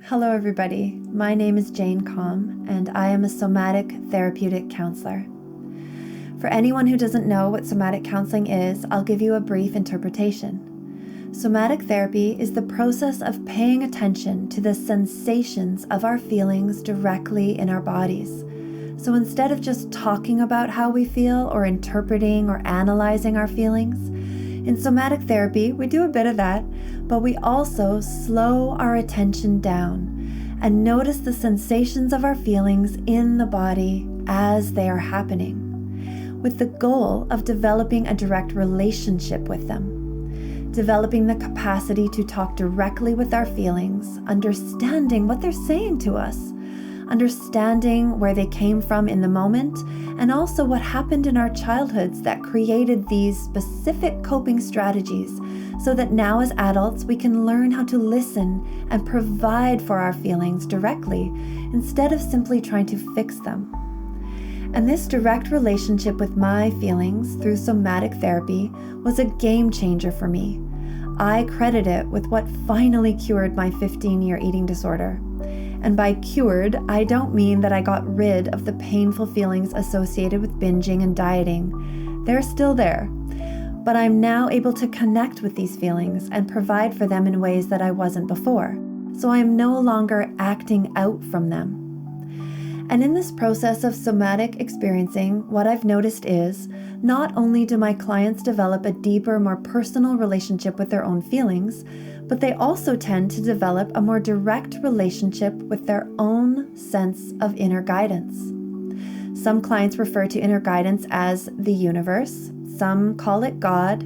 Hello everybody, my name is Jane Calm and I am a somatic therapeutic counselor. For anyone who doesn't know what somatic counseling is, I'll give you a brief interpretation. Somatic therapy is the process of paying attention to the sensations of our feelings directly in our bodies. So instead of just talking about how we feel or interpreting or analyzing our feelings, in somatic therapy, we do a bit of that, but we also slow our attention down and notice the sensations of our feelings in the body as they are happening, with the goal of developing a direct relationship with them, developing the capacity to talk directly with our feelings, understanding what they're saying to us, understanding where they came from in the moment, and also what happened in our childhoods that created these specific coping strategies, so that now as adults we can learn how to listen and provide for our feelings directly instead of simply trying to fix them. And this direct relationship with my feelings through somatic therapy was a game changer for me. I credit it with what finally cured my 15-year eating disorder. And by cured, I don't mean that I got rid of the painful feelings associated with binging and dieting. They're still there. But I'm now able to connect with these feelings and provide for them in ways that I wasn't before. So I am no longer acting out from them. And in this process of somatic experiencing, what I've noticed is, not only do my clients develop a deeper, more personal relationship with their own feelings, but they also tend to develop a more direct relationship with their own sense of inner guidance. Some clients refer to inner guidance as the universe, some call it God,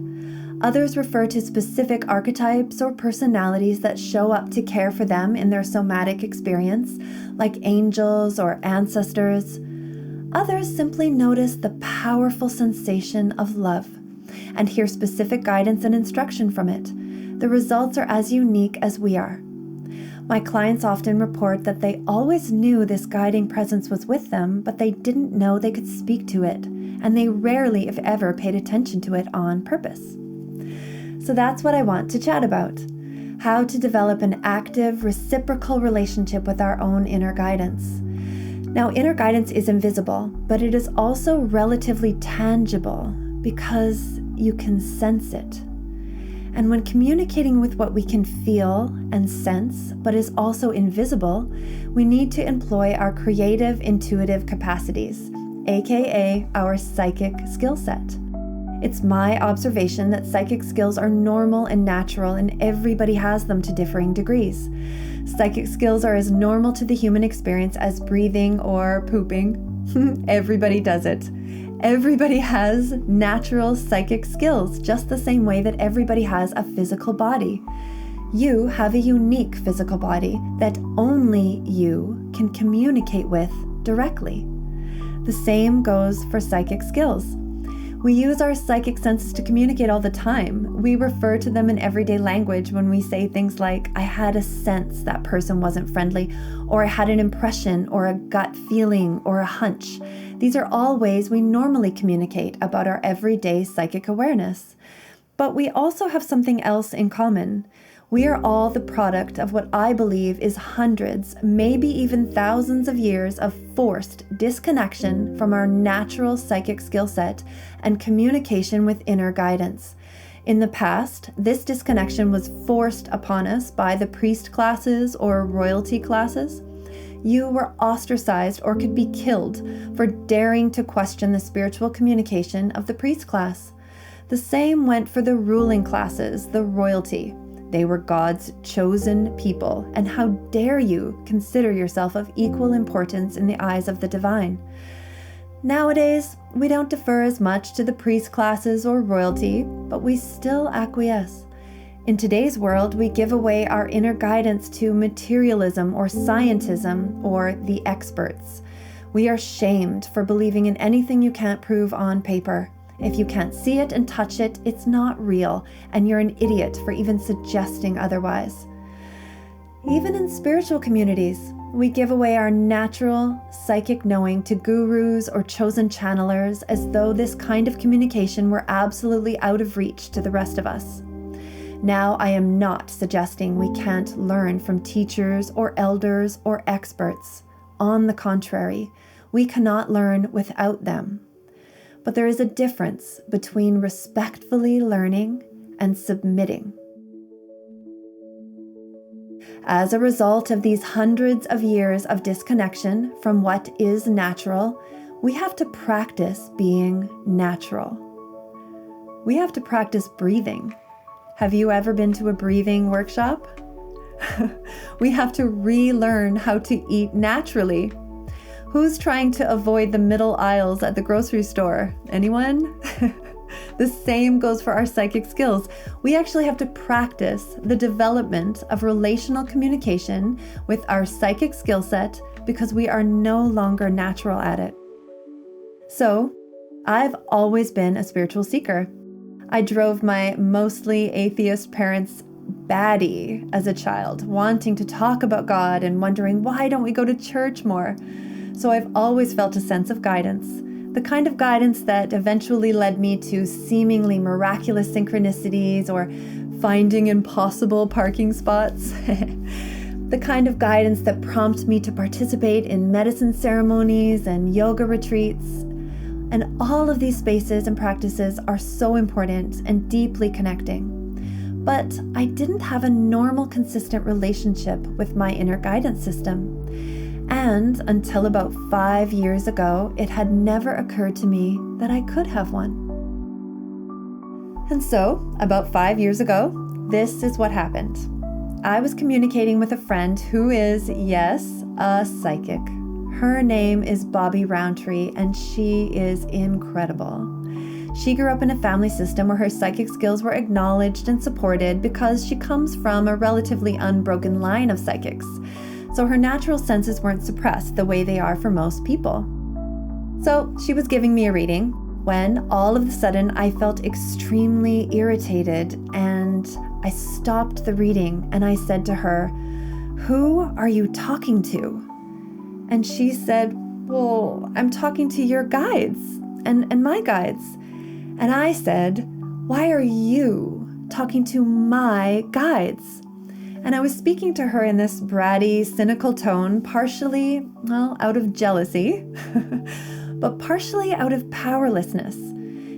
others refer to specific archetypes or personalities that show up to care for them in their somatic experience, like angels or ancestors. Others simply notice the powerful sensation of love and hear specific guidance and instruction from it. The results are as unique as we are. My clients often report that they always knew this guiding presence was with them, but they didn't know they could speak to it, and they rarely, if ever, paid attention to it on purpose. So that's what I want to chat about: how to develop an active, reciprocal relationship with our own inner guidance. Now, inner guidance is invisible, but it is also relatively tangible because you can sense it. And when communicating with what we can feel and sense, but is also invisible, we need to employ our creative, intuitive capacities, aka our psychic skill set. It's my observation that psychic skills are normal and natural, and everybody has them to differing degrees. Psychic skills are as normal to the human experience as breathing or pooping. Everybody does it. Everybody has natural psychic skills, just the same way that everybody has a physical body. You have a unique physical body that only you can communicate with directly. The same goes for psychic skills. We use our psychic senses to communicate all the time. We refer to them in everyday language when we say things like, I had a sense that person wasn't friendly, or I had an impression, or a gut feeling, or a hunch. These are all ways we normally communicate about our everyday psychic awareness. But we also have something else in common. We are all the product of what I believe is hundreds, maybe even thousands of years of forced disconnection from our natural psychic skill set and communication with inner guidance. In the past, this disconnection was forced upon us by the priest classes or royalty classes. You were ostracized or could be killed for daring to question the spiritual communication of the priest class. The same went for the ruling classes, the royalty. They were God's chosen people, and how dare you consider yourself of equal importance in the eyes of the divine? Nowadays, we don't defer as much to the priest classes or royalty, but we still acquiesce. In today's world, we give away our inner guidance to materialism or scientism or the experts. We are shamed for believing in anything you can't prove on paper. If you can't see it and touch it, it's not real, and you're an idiot for even suggesting otherwise. Even in spiritual communities, we give away our natural psychic knowing to gurus or chosen channelers as though this kind of communication were absolutely out of reach to the rest of us. Now, I am not suggesting we can't learn from teachers or elders or experts. On the contrary, we cannot learn without them. But there is a difference between respectfully learning and submitting. As a result of these hundreds of years of disconnection from what is natural, we have to practice being natural. We have to practice breathing. Have you ever been to a breathing workshop? We have to relearn how to eat naturally. Who's trying to avoid the middle aisles at the grocery store? Anyone? The same goes for our psychic skills. We actually have to practice the development of relational communication with our psychic skill set because we are no longer natural at it. So, I've always been a spiritual seeker. I drove my mostly atheist parents batty as a child, wanting to talk about God and wondering, why don't we go to church more? So I've always felt a sense of guidance, the kind of guidance that eventually led me to seemingly miraculous synchronicities or finding impossible parking spots. The kind of guidance that prompts me to participate in medicine ceremonies and yoga retreats. And all of these spaces and practices are so important and deeply connecting. But I didn't have a normal, consistent relationship with my inner guidance system. And until about 5 years ago, it had never occurred to me that I could have one. And so, about 5 years ago, this is what happened. I was communicating with a friend who is, yes, a psychic. Her name is Bobby Roundtree, and she is incredible. She grew up in a family system where her psychic skills were acknowledged and supported because she comes from a relatively unbroken line of psychics. So her natural senses weren't suppressed the way they are for most people. So she was giving me a reading when all of a sudden I felt extremely irritated and I stopped the reading and I said to her, "Who are you talking to?" And she said, "Well, I'm talking to your guides and my guides." And I said, "Why are you talking to my guides?" And I was speaking to her in this bratty, cynical tone, partially, out of jealousy, but partially out of powerlessness.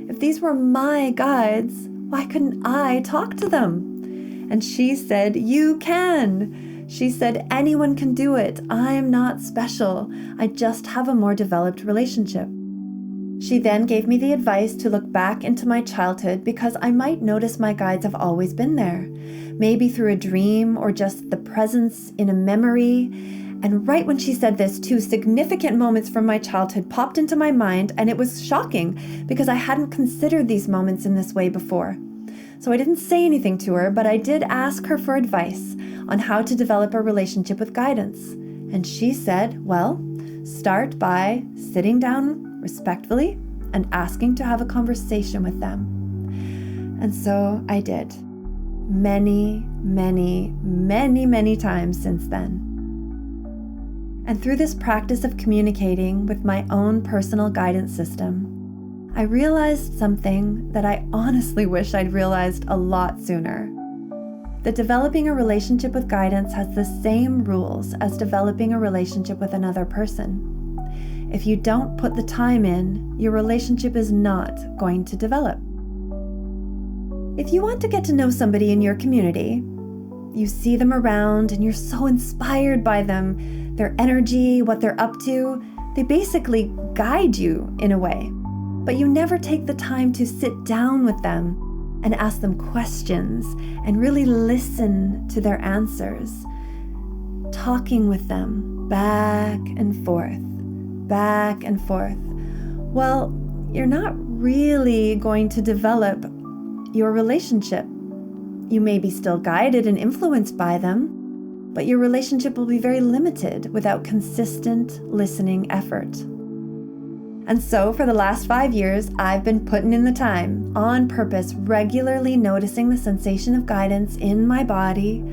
If these were my guides, why couldn't I talk to them? And she said, "You can." She said, "Anyone can do it. I'm not special. I just have a more developed relationship." She then gave me the advice to look back into my childhood because I might notice my guides have always been there, maybe through a dream or just the presence in a memory. And right when she said this, 2 significant moments from my childhood popped into my mind, and it was shocking because I hadn't considered these moments in this way before. So I didn't say anything to her, but I did ask her for advice on how to develop a relationship with guidance. And she said, well, start by sitting down respectfully and asking to have a conversation with them. And so I did. Many, many, many, many times since then. And through this practice of communicating with my own personal guidance system, I realized something that I honestly wish I'd realized a lot sooner. That developing a relationship with guidance has the same rules as developing a relationship with another person. If you don't put the time in, your relationship is not going to develop. If you want to get to know somebody in your community, you see them around and you're so inspired by them, their energy, what they're up to, they basically guide you in a way. But you never take the time to sit down with them and ask them questions and really listen to their answers. Talking with them back and forth. Back and forth. Well, you're not really going to develop your relationship. You may be still guided and influenced by them, but your relationship will be very limited without consistent listening effort. And so for the last 5 years, I've been putting in the time, on purpose, regularly noticing the sensation of guidance in my body,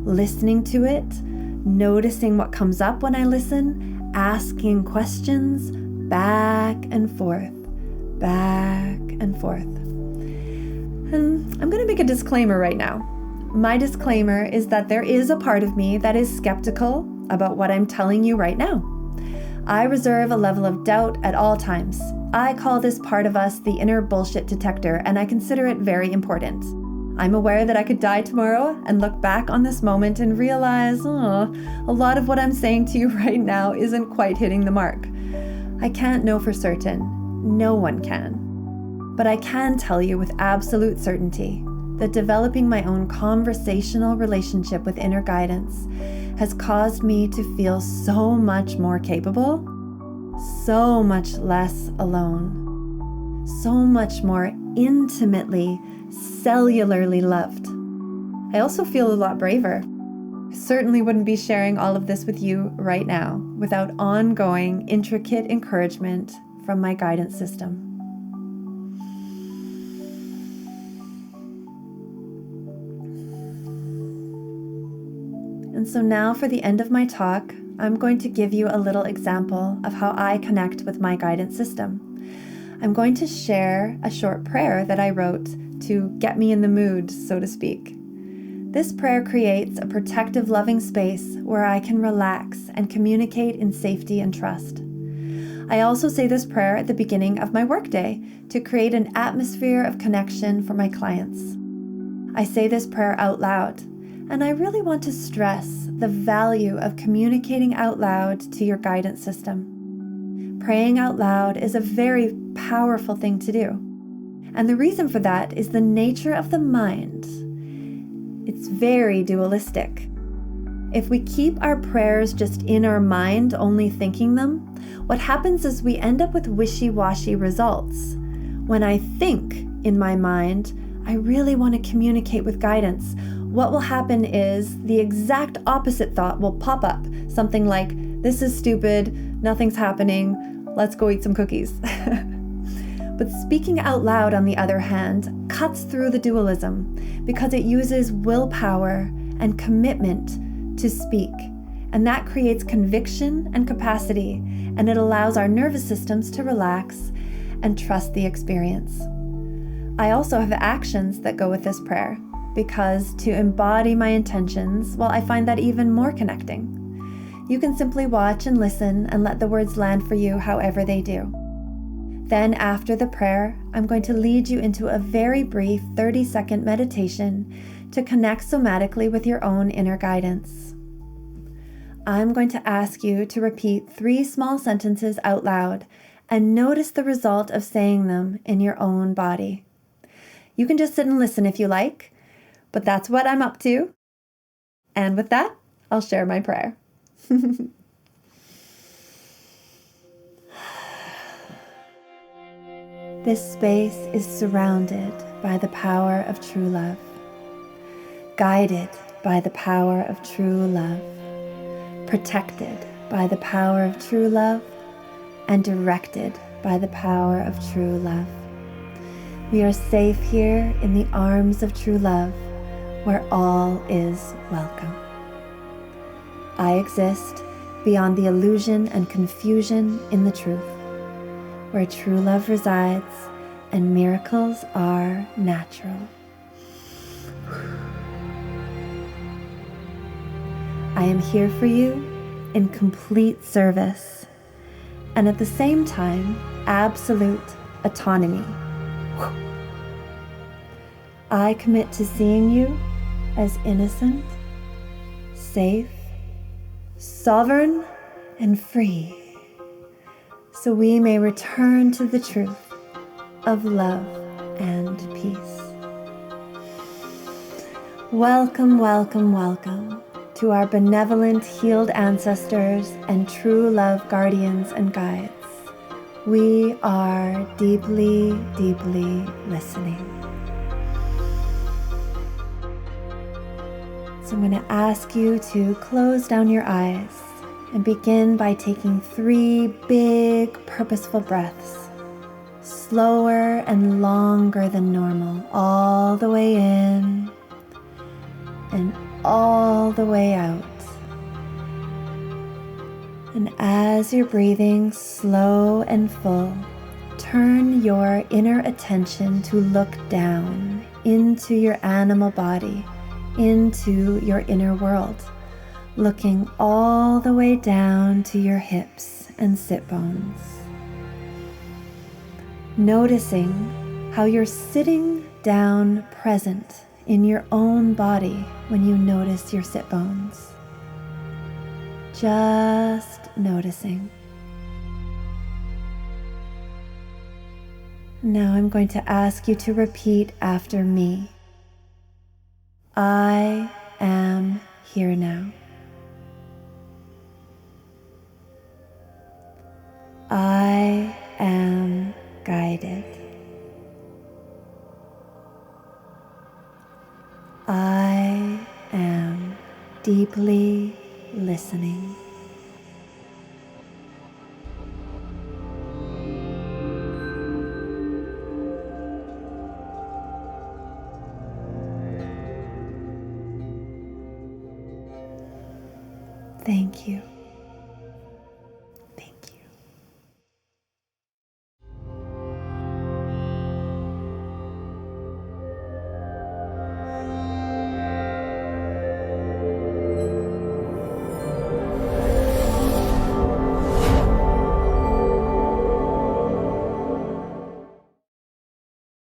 listening to it, noticing what comes up when I listen, asking questions back and forth, back and forth. And I'm going to make a disclaimer right now. My disclaimer is that there is a part of me that is skeptical about what I'm telling you right now. I reserve a level of doubt at all times. I call this part of us the inner bullshit detector, and I consider it very important. I'm aware that I could die tomorrow and look back on this moment and realize, a lot of what I'm saying to you right now isn't quite hitting the mark. I can't know for certain. No one can. But I can tell you with absolute certainty that developing my own conversational relationship with inner guidance has caused me to feel so much more capable, so much less alone, so much more intimately, cellularly loved. I also feel a lot braver. I certainly wouldn't be sharing all of this with you right now without ongoing, intricate encouragement from my guidance system. And so now for the end of my talk, I'm going to give you a little example of how I connect with my guidance system. I'm going to share a short prayer that I wrote to get me in the mood, so to speak. This prayer creates a protective, loving space where I can relax and communicate in safety and trust. I also say this prayer at the beginning of my workday to create an atmosphere of connection for my clients. I say this prayer out loud, and I really want to stress the value of communicating out loud to your guidance system. Praying out loud is a very powerful thing to do. And the reason for that is the nature of the mind. It's very dualistic. If we keep our prayers just in our mind, only thinking them, what happens is we end up with wishy-washy results. When I think in my mind, I really want to communicate with guidance, what will happen is the exact opposite thought will pop up. Something like, this is stupid, nothing's happening, let's go eat some cookies. But speaking out loud, on the other hand, cuts through the dualism because it uses willpower and commitment to speak. And that creates conviction and capacity, and it allows our nervous systems to relax and trust the experience. I also have actions that go with this prayer, because to embody my intentions, well, I find that even more connecting. You can simply watch and listen and let the words land for you however they do. Then after the prayer, I'm going to lead you into a very brief 30-second meditation to connect somatically with your own inner guidance. I'm going to ask you to repeat 3 small sentences out loud and notice the result of saying them in your own body. You can just sit and listen if you like, but that's what I'm up to. And with that, I'll share my prayer. This space is surrounded by the power of true love, guided by the power of true love, protected by the power of true love, and directed by the power of true love. We are safe here in the arms of true love, where all is welcome. I exist beyond the illusion and confusion in the truth, where true love resides and miracles are natural. I am here for you in complete service, and at the same time, absolute autonomy. I commit to seeing you as innocent, safe, sovereign, and free, so we may return to the truth of love and peace. Welcome, welcome, welcome to our benevolent, healed ancestors and true love guardians and guides. We are deeply, deeply listening. So I'm going to ask you to close down your eyes and begin by taking 3 big, purposeful breaths, slower and longer than normal, all the way in and all the way out. And as you're breathing slow and full, turn your inner attention to look down into your animal body, into your inner world, looking all the way down to your hips and sit bones. Noticing how you're sitting down present in your own body when you notice your sit bones. Just noticing. Now I'm going to ask you to repeat after me. I am here now. I am guided. I am deeply listening. Thank you.